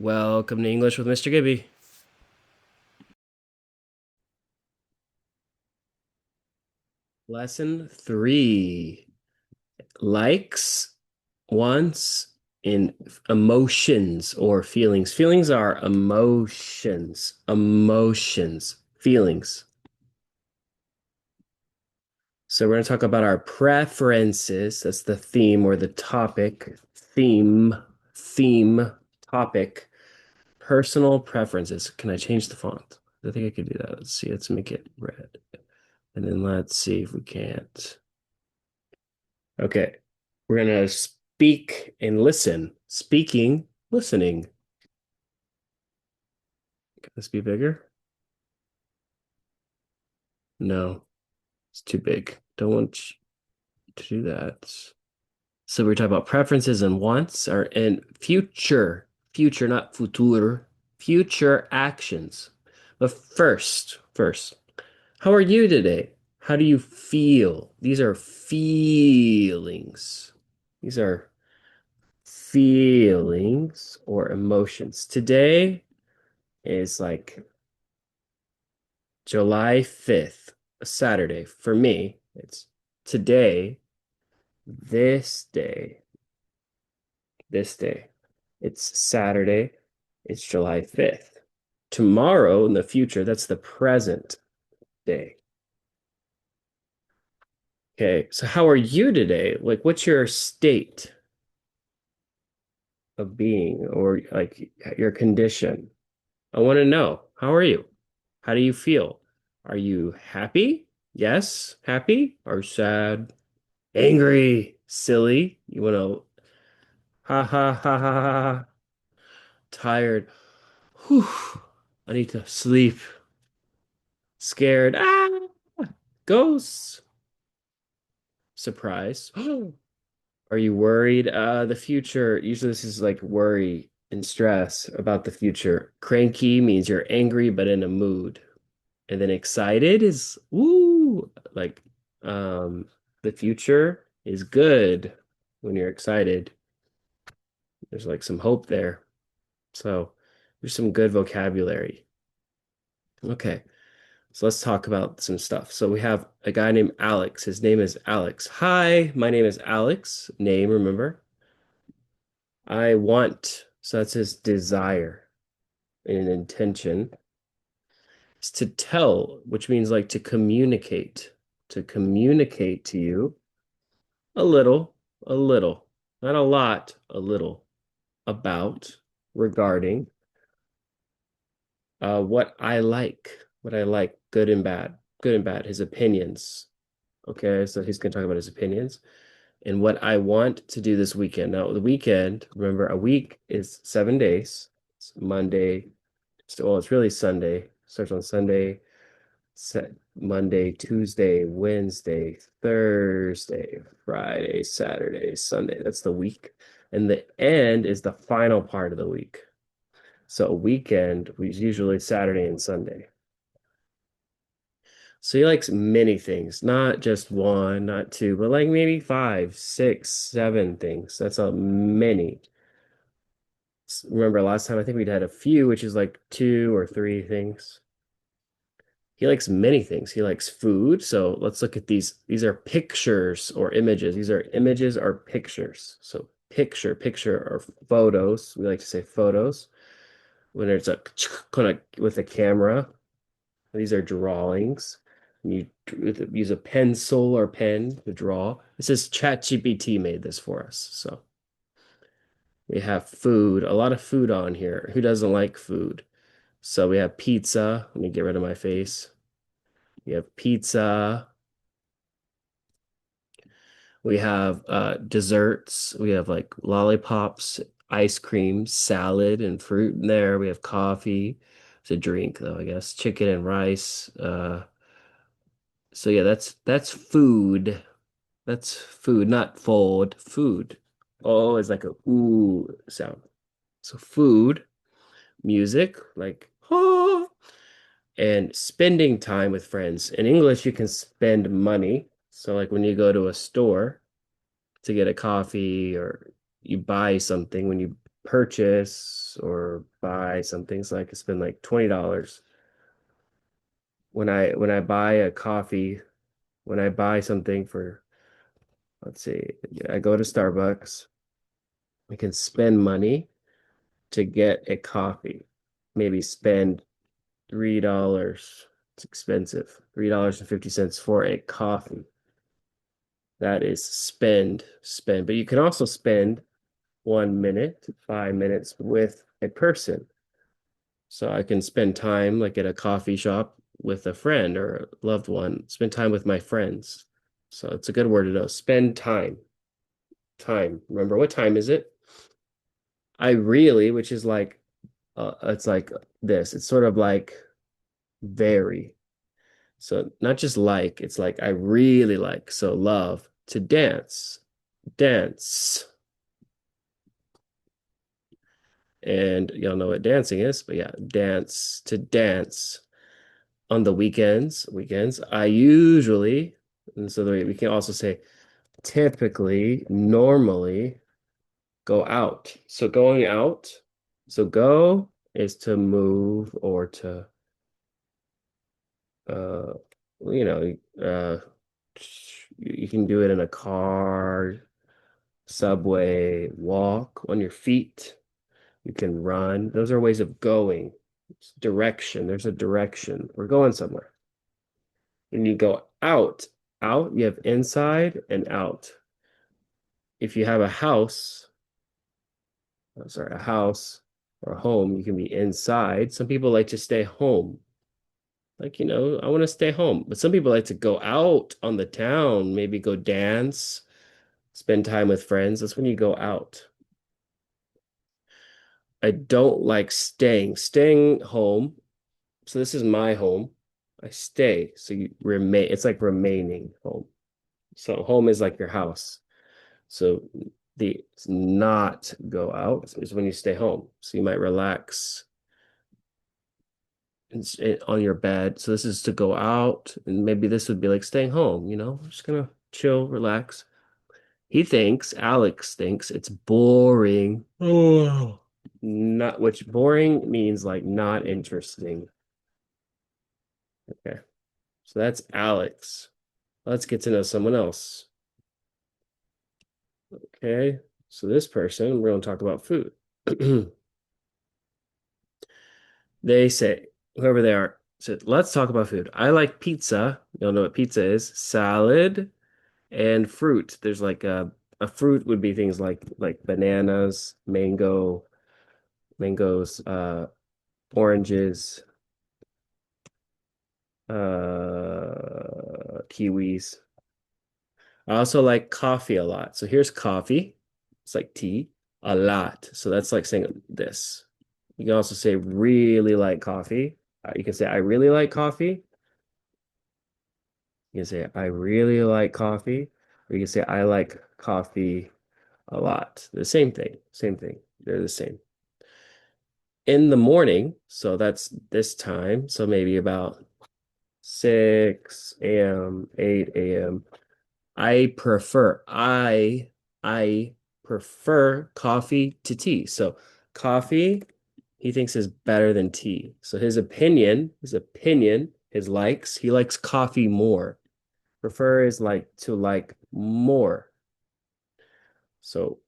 Welcome to English with Mr. Gibby. Lesson 3. Likes, wants, and emotions or feelings. Feelings are emotions. Emotions. Feelings. So we're going to talk about our preferences. That's the theme or the topic. Theme, topic. Personal preferences. Can I change the font? I think I could do that. Let's see. Let's make it red. And then let's see if we can't. Okay. We're gonna speak and listen. Speaking, listening. Can this be bigger? No, it's too big. Don't want to do that. So we're talking about preferences and wants are and future, not futur, future actions. But first, how are you today? How do you feel? These are feelings. These are feelings or emotions. Today is like July 5th, a Saturday. For me, it's today, this day, this day. It's Saturday, it's July 5th. Tomorrow in the future, that's the present day. Okay, so how are you today? Like, what's your state of being or like your condition? I want to know. How are you? How do you feel? Are you happy? Yes, happy or sad? Angry, silly. You want to ha ha ha ha ha. Ha. Tired. Whew. I need to sleep. Scared. Ah, ghosts. Surprise. Are you worried? The future. Usually this is like worry and stress about the future. Cranky means you're angry but in a mood. And then excited is woo, like the future is good when you're excited. There's like some hope there. So there's some good vocabulary. Okay, so let's talk about some stuff. So we have a guy named Alex. His name is Alex. Hi, my name is Alex. Name, remember? I want. So that's his desire and intention. It's to tell, which means like to communicate to you a little, a little, not a lot, a little about, regarding what I like, good and bad, his opinions. Okay, so he's going to talk about his opinions and what I want to do this weekend. Now, the weekend, remember, a week is 7 days. It's Monday, well, it's really Sunday. Starts on Sunday, set Monday, Tuesday, Wednesday, Thursday, Friday, Saturday, Sunday. That's the week. And the end is the final part of the week. So a weekend was usually Saturday and Sunday. So he likes many things, not just one, not two, but like maybe five, six, seven things. That's a many. Remember last time I think we'd had a few, which is like two or three things. He likes many things. He likes food. So let's look at these. These are pictures or images. These are images or pictures. So picture or photos. We like to say photos when it's a kind of with a camera. These are drawings. You use a pencil or pen to draw. This is ChatGPT made this for us. So we have food, a lot of food on here. Who doesn't like food? So we have pizza. Let me get rid of my face. We have pizza. We have desserts. We have like lollipops, ice cream, salad, and fruit in there. We have coffee. It's a drink though, I guess. Chicken and rice. So yeah, that's food. That's food, not food. Food. Oh, is like a ooh sound. So food, music, like oh, and spending time with friends. In English, you can spend money. So like when you go to a store to get a coffee or you buy something when you purchase or buy something. So I could spend like $20 when I buy a coffee, when I buy something for, let's see, I go to Starbucks, I can spend money to get a coffee. Maybe spend $3. It's expensive. $3.50 for a coffee. That is spend. But you can also spend 1 minute, 5 minutes with a person. So I can spend time like at a coffee shop with a friend or a loved one, spend time with my friends. So it's a good word to know. Spend time. Time. Remember, what time is it? I really, which is like, it's like this. It's sort of like very. So not just like, it's like I really like. So love to dance, dance. And y'all know what dancing is, but yeah, dance to dance. On the weekends, I usually, and so we can also say typically, normally go out. So going out, so go is to move or to, uh, you know, you can do it in a car, subway, walk on your feet. You can run. Those are ways of going. It's direction. There's a direction. We're going somewhere. When you go out, you have inside and out. If you have a house, sorry, a house or a home, you can be inside. Some people like to stay home. Like, I want to stay home. But some people like to go out on the town, maybe go dance, spend time with friends. That's when you go out. I don't like staying. Staying home. So this is my home. I stay. So you remain. It's like remaining home. So home is like your house. So the not go out is when you stay home. So you might relax on your bed. So this is to go out, and maybe this would be like staying home, just gonna chill, relax. Alex thinks it's boring. Oh. Not which boring means like not interesting. Okay. So that's Alex. Let's get to know someone else. Okay. So this person, we're going to talk about food. They say, whoever they are, said, let's talk about food. I like pizza. You'll know what pizza is. Salad and fruit. There's like a fruit would be things like bananas, mangoes, oranges, kiwis. I also like coffee a lot. So here's coffee. It's like tea, a lot. So that's like saying this. You can also say really like coffee. You can say I really like coffee. You can say I really like coffee, or you can say I like coffee a lot. The same thing, same thing. They're the same. In the morning, so that's this time. So maybe about 6 a.m., 8 a.m. I prefer coffee to tea. So coffee, he thinks is better than tea. So his likes, he likes coffee more. Prefer is like to like more. So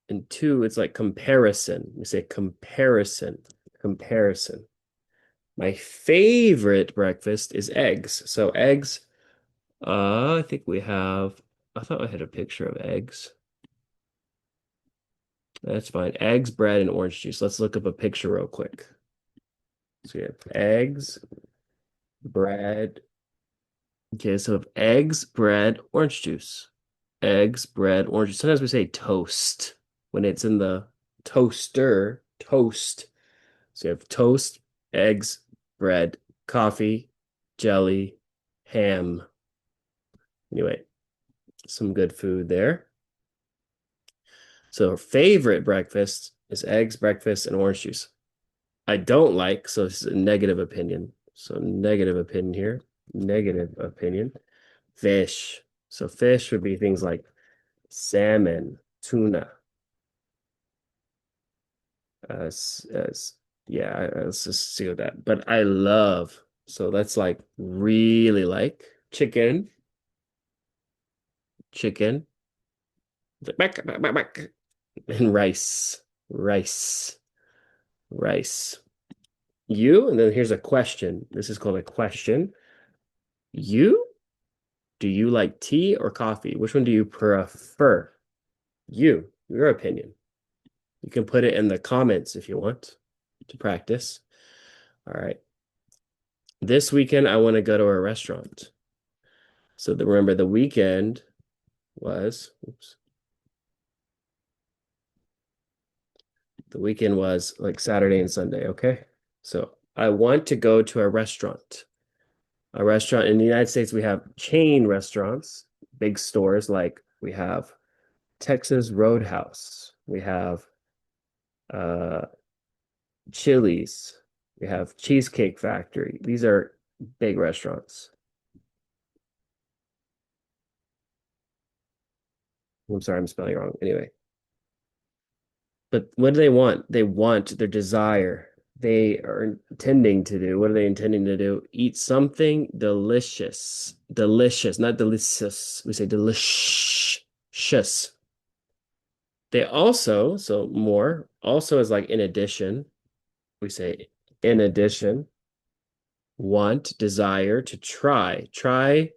in two, it's like comparison. We say comparison. My favorite breakfast is eggs. So eggs, I think I thought I had a picture of eggs. That's fine. Eggs, bread, and orange juice. Let's look up a picture real quick. So we have eggs, bread. Okay, so we have eggs, bread, orange juice. Eggs, bread, orange juice. Sometimes we say toast when it's in the toaster, toast. So you have toast, eggs, bread, coffee, jelly, ham. Anyway, some good food there. So favorite breakfast is eggs, breakfast, and orange juice. I don't like, so this is a negative opinion. So negative opinion here. Negative opinion. Fish. So fish would be things like salmon, tuna. as yeah, let's just see what that. But I love, so that's like really like chicken, chicken, back, back, back, back, and rice, rice, rice. You, and then here's a question. This is called a question. You, do you like tea or coffee? Which one do you prefer? You, your opinion. You can put it in the comments if you want to practice. All right. This weekend, I want to go to a restaurant. So remember, the weekend was, oops, the weekend was like Saturday and Sunday. Okay. So I want to go to a restaurant. A restaurant in the United States, we have chain restaurants, big stores like we have Texas Roadhouse, we have uh, Chili's, we have Cheesecake Factory. These are big restaurants. I'm sorry, I'm spelling it wrong. Anyway, but what do they want? They want their desire. They are intending to do. What are they intending to do? Eat something delicious. Delicious, not delicious. We say delicious. They also, so more, also is like in addition. We say in addition, want, desire to try. Try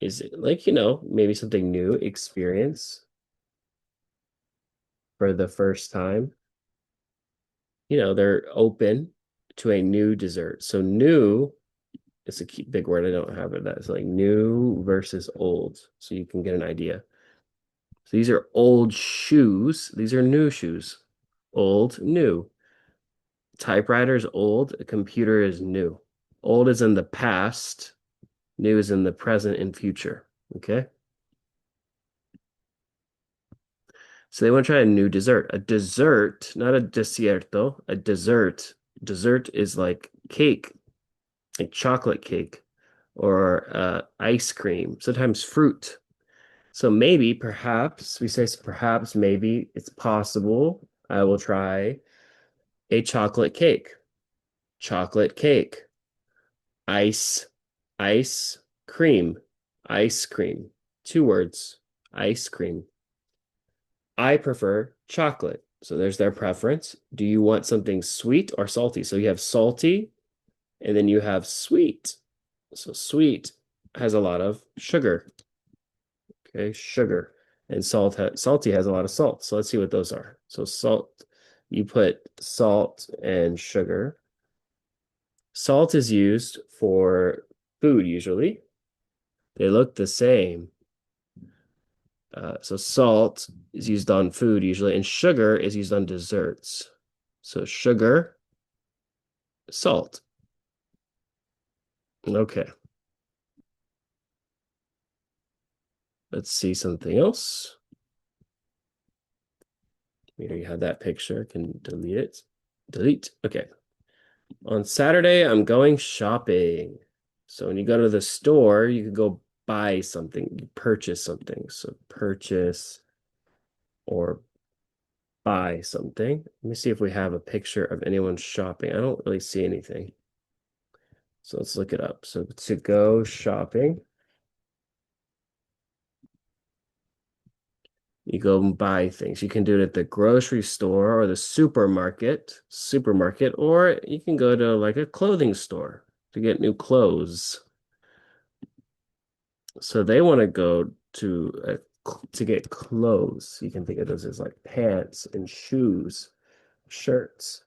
is like, maybe something new, experience for the first time. They're open to a new dessert. So new is a big word. I don't have it. That's like new versus old. So you can get an idea. So these are old shoes. These are new shoes. Old, new. Typewriter is old. A computer is new. Old is in the past. New is in the present and future. Okay. So they want to try a new dessert. A dessert, not a desierto, a dessert. Dessert is like cake, like chocolate cake or ice cream, sometimes fruit. So maybe, perhaps, we say perhaps, maybe it's possible I will try a chocolate cake. Chocolate cake. Ice, ice cream, ice cream. Two words, ice cream. I prefer chocolate. So there's their preference. Do you want something sweet or salty? So you have salty and then you have sweet. So sweet has a lot of sugar. Okay, sugar. And salty has a lot of salt. So let's see what those are. So salt, you put salt and sugar. Salt is used for food usually. They look the same. So salt is used on food usually, and sugar is used on desserts. So sugar, salt. Okay, let's see something else. Here you have that picture. Can delete it. Delete. Okay. On Saturday, I'm going shopping. So when you go to the store, you could go buy something, you purchase something. So purchase or buy something. Let me see if we have a picture of anyone shopping. I don't really see anything. So let's look it up. So to go shopping, you go and buy things. You can do it at the grocery store or the supermarket, or you can go to like a clothing store to get new clothes. So they want to go to get clothes. You can think of those as like pants and shoes, shirts.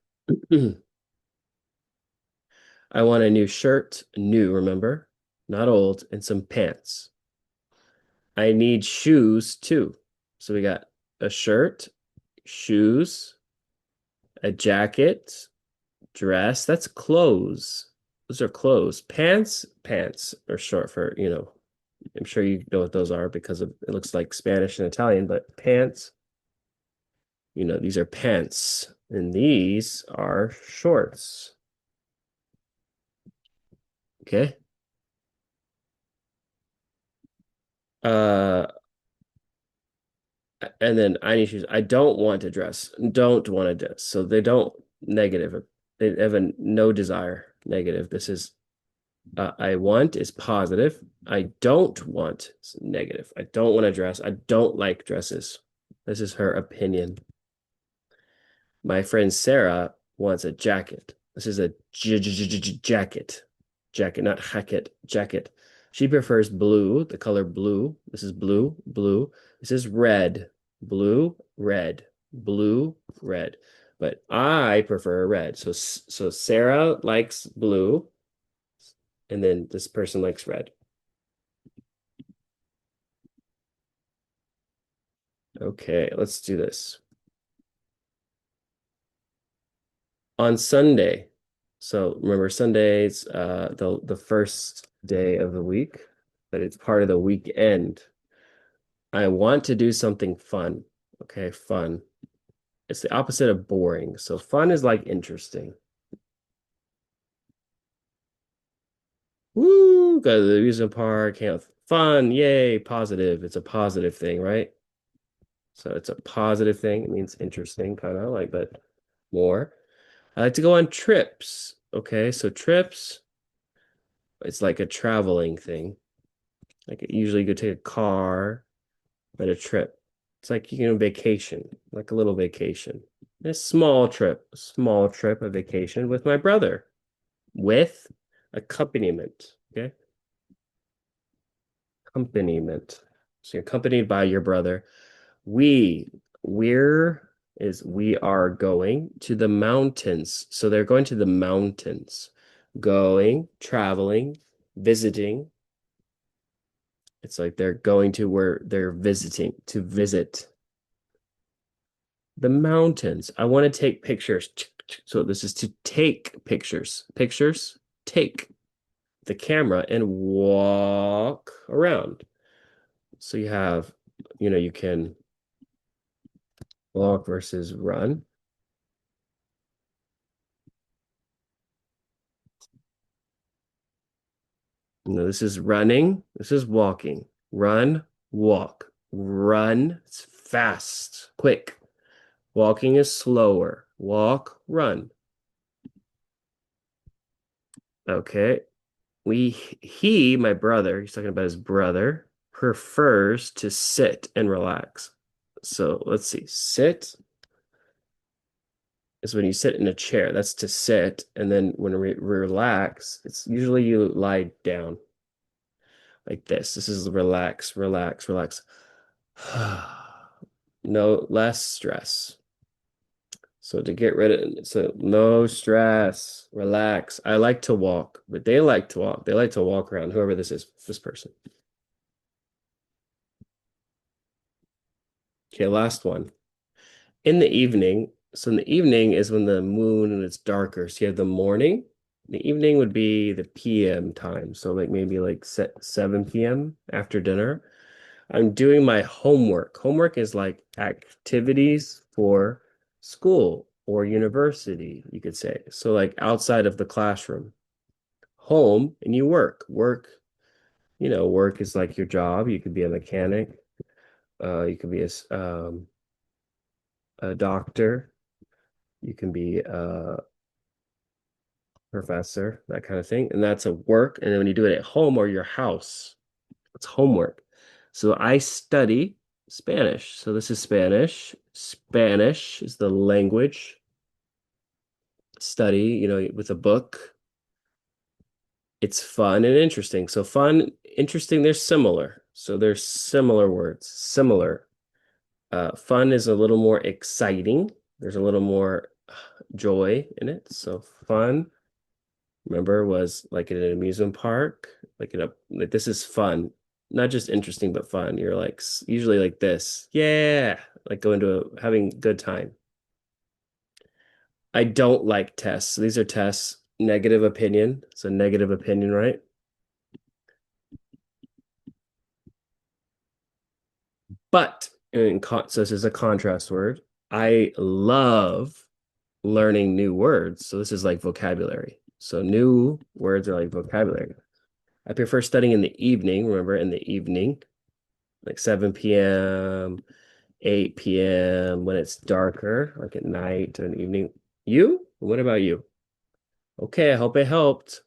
I want a new shirt, new, remember, not old, and some pants. I need shoes too. So we got a shirt, shoes, a jacket, dress. That's clothes. Those are clothes. Pants are short for, I'm sure you know what those are because of it looks like Spanish and Italian, but pants, these are pants and these are shorts. Okay. Uh, And then I need to choose. I don't want to dress. Don't want to dress. So they don't negative. They have a no desire negative. This is I want is positive. I don't want is negative. I don't want to dress. I don't like dresses. This is her opinion. My friend Sarah wants a jacket. This is a jacket. Jacket, not hacket, jacket. She prefers blue, the color blue. This is blue, blue. This is red, blue, red, blue, red. But I prefer red. So Sarah likes blue, and then this person likes red. Okay, let's do this. On Sunday. So remember Sunday's the first day of the week, but it's part of the weekend. I want to do something fun. Okay, fun. It's the opposite of boring. So fun is like interesting. Woo, go to the amusement park, have fun, yay, positive. It's a positive thing, right? So it's a positive thing. It means interesting, kind of like, but more. I like to go on trips. Okay, so trips, it's like a traveling thing. Like usually you could take a car, but a trip. It's like you can vacation, like a little vacation. A small trip, a vacation with my brother, with accompaniment. Okay, accompaniment. So you're accompanied by your brother. We, we're is we are going to the mountains. So they're going to the mountains, going, traveling, visiting. It's like they're going to where they're visiting to visit the mountains. I want to take pictures. So this is to take pictures. Pictures, take the camera and walk around. So you have, you can walk versus run. This is running. This is walking. Run, walk. Run, it's fast, quick. Walking is slower. Walk, run. Okay. My brother, he's talking about his brother, prefers to sit and relax. So let's see. Sit is when you sit in a chair. That's to sit. And then when we relax, it's usually you lie down like this. This is relax, relax, relax. No less stress. So to get rid of it, so no stress, relax. I like to walk, but they like to walk. They like to walk around, whoever this is, this person. Okay, last one. In the evening, so in the evening is when the moon and it's darker. So you have the morning. The evening would be the PM time. So like maybe like 7 p.m. after dinner. I'm doing my homework. Homework is like activities for school or university, you could say. So like outside of the classroom. Home and you work. Work is like your job. You could be a mechanic. You could be a doctor. You can be a professor, that kind of thing. And that's a work. And then when you do it at home or your house, it's homework. So I study Spanish. So this is Spanish. Spanish is the language. Study, with a book. It's fun and interesting. So fun, interesting, they're similar. So they're similar words. Similar. Fun is a little more exciting. There's a little more joy in it. So fun, remember, was like in an amusement park, like this is fun, not just interesting, but fun. You're like usually like this, yeah, like going to having good time. I don't like tests. These are tests. Negative opinion. It's a negative opinion, right? But so this is a contrast word. I love learning new words. So this is like vocabulary. So new words are like vocabulary. I prefer studying in the evening, remember, in the evening, like 7 p.m. 8 p.m. when it's darker, like at night or in the evening. You? What about you? Okay, I hope it helped.